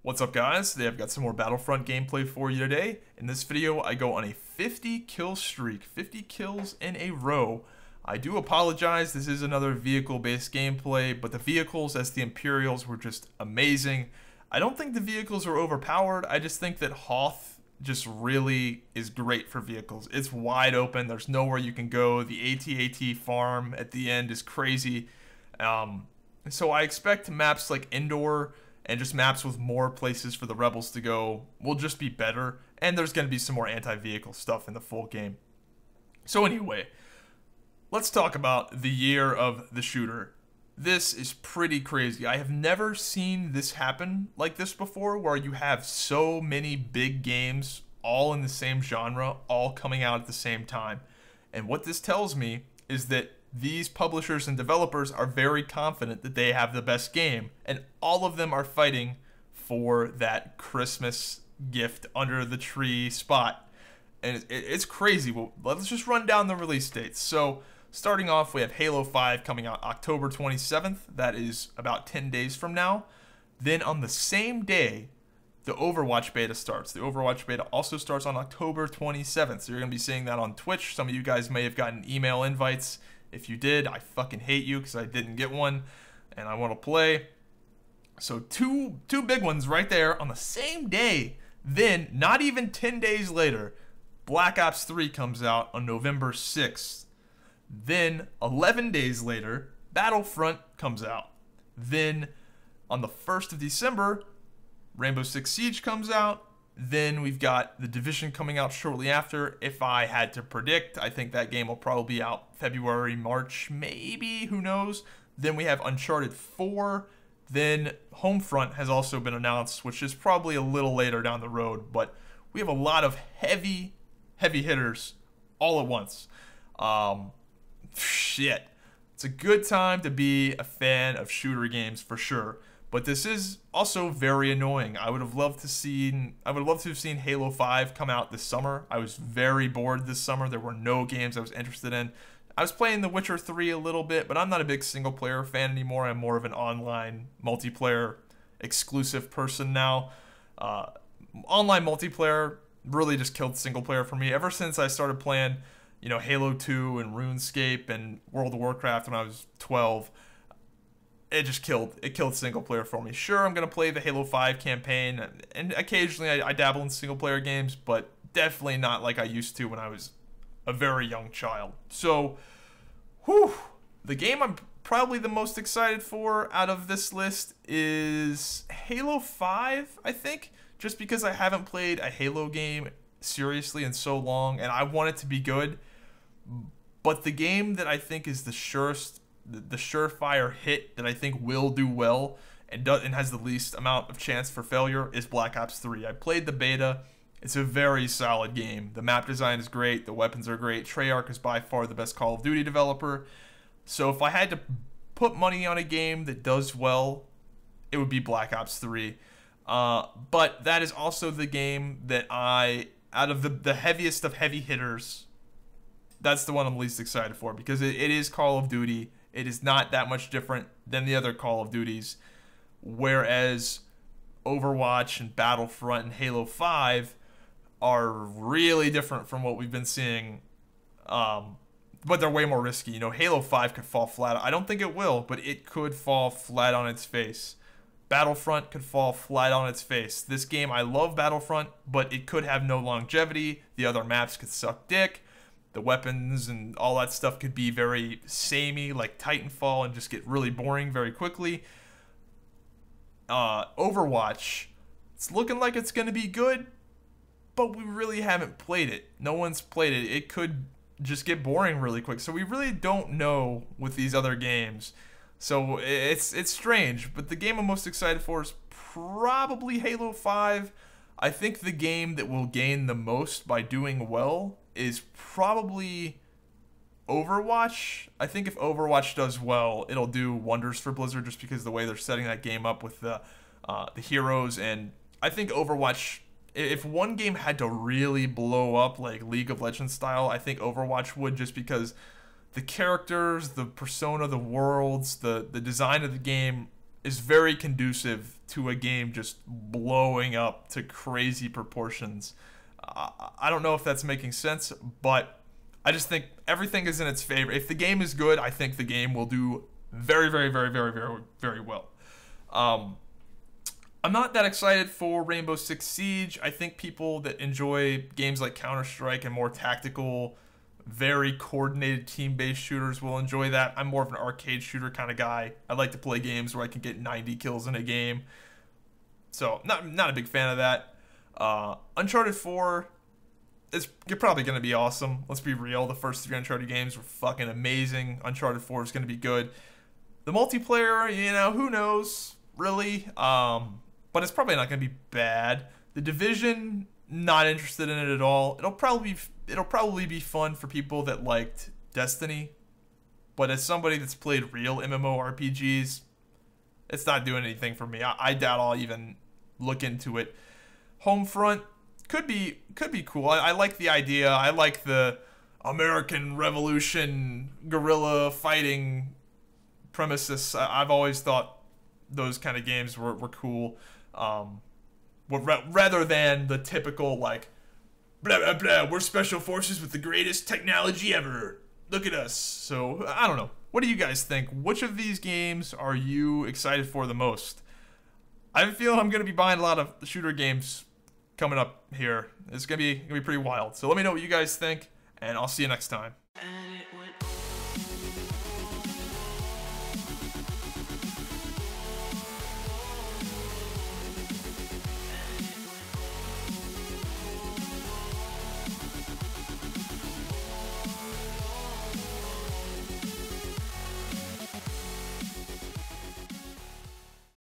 What's up, guys? Today I've got some more Battlefront gameplay for you today. In this video, I go on a 50 kill streak, 50 kills in a row. I do apologize, this is another vehicle-based gameplay, but the vehicles as the Imperials were just amazing. I don't think the vehicles are overpowered, I just think that Hoth just really is great for vehicles. It's wide open, there's nowhere you can go, the AT-AT farm at the end is crazy. So I expect maps like Indoor and just maps with more places for the rebels to go will just be better, and there's going to be some more anti-vehicle stuff in the full game. So anyway, let's talk about the year of the shooter. This is pretty crazy. I have never seen this happen like this before, where you have so many big games all in the same genre, all coming out at the same time. And what this tells me is that these publishers and developers are very confident that they have the best game, and all of them are fighting for that Christmas gift under the tree spot. And it's crazy. Well, let's just run down the release dates. So starting off, we have Halo 5 coming out October 27th. That is about 10 days from now. Then on the same day, the Overwatch beta starts. The Overwatch beta also starts on October 27th. So you're going to be seeing that on Twitch. Some of you guys may have gotten email invites. If you did, I fucking hate you because I didn't get one and I want to play. So two big ones right there on the same day. Then, not even 10 days later, Black Ops 3 comes out on November 6th. Then, 11 days later, Battlefront comes out. Then, on the 1st of December, Rainbow Six Siege comes out. Then we've got The Division coming out shortly after. If I had to predict, I think that game will probably be out February, March, maybe, who knows. Then we have Uncharted 4. Then Homefront has also been announced, which is probably a little later down the road. But we have a lot of heavy hitters all at once. Shit. It's a good time to be a fan of shooter games for sure. But this is also very annoying. I would have loved to have seen Halo 5 come out this summer. I was very bored this summer. There were no games I was interested in. I was playing The Witcher 3 a little bit, but I'm not a big single player fan anymore. I'm more of an online multiplayer exclusive person now. Online multiplayer really just killed single player for me. Ever since I started playing, Halo 2 and RuneScape and World of Warcraft when I was 12, it killed single player for me. Sure, I'm going to play the Halo 5 campaign, and occasionally I dabble in single player games, but definitely not like I used to when I was a very young child. So, the game I'm probably the most excited for out of this list is Halo 5, I think, just because I haven't played a Halo game seriously in so long, and I want it to be good. But the game that I think is the surefire hit that I think will do well and has the least amount of chance for failure is Black Ops 3. I played the beta. It's a very solid game. The map design is great. The weapons are great. Treyarch is by far the best Call of Duty developer. So if I had to put money on a game that does well, it would be Black Ops 3. But that is also the game that out of the heaviest of heavy hitters, that's the one I'm least excited for because it is Call of Duty. It is not that much different than the other Call of Duties, whereas Overwatch and Battlefront and Halo 5 are really different from what we've been seeing, but they're way more risky. Halo 5 could fall flat. I don't think it will, but it could fall flat on its face. Battlefront could fall flat on its face. This game, I love Battlefront, but it could have no longevity. The other maps could suck dick. The weapons and all that stuff could be very samey, like Titanfall, and just get really boring very quickly. Overwatch, it's looking like it's going to be good, but we really haven't played it. No one's played it. It could just get boring really quick. So we really don't know with these other games. So it's strange, but the game I'm most excited for is probably Halo 5. I think the game that will gain the most by doing well is probably Overwatch. I think if Overwatch does well, it'll do wonders for Blizzard just because of the way they're setting that game up with the heroes. And I think Overwatch, if one game had to really blow up like League of Legends style, I think Overwatch would, just because the characters, the persona, the worlds, the design of the game is very conducive to a game just blowing up to crazy proportions. I don't know if that's making sense, but I just think everything is in its favor. If the game is good, I think the game will do very, very, very, very, very, very well. I'm not that excited for Rainbow Six Siege. I think people that enjoy games like Counter-Strike and more tactical, very coordinated team-based shooters will enjoy that. I'm more of an arcade shooter kind of guy. I like to play games where I can get 90 kills in a game. So, not a big fan of that. Uncharted 4, you're probably going to be awesome. Let's be real. The first 3 Uncharted games were fucking amazing. Uncharted 4 is going to be good. The multiplayer, you know, who knows, really. But it's probably not going to be bad. The Division, not interested in it at all. It'll probably be fun for people that liked Destiny. But as somebody that's played real MMORPGs, it's not doing anything for me. I doubt I'll even look into it. Homefront could be cool. I like the idea. I like the American Revolution guerrilla fighting premises. I've always thought those kind of games were cool. Rather than the typical, like, blah, blah, blah, we're special forces with the greatest technology ever. Look at us. So, I don't know. What do you guys think? Which of these games are you excited for the most? I feel I'm going to be buying a lot of shooter games coming up here. It's going to be pretty wild. So let me know what you guys think, and I'll see you next time.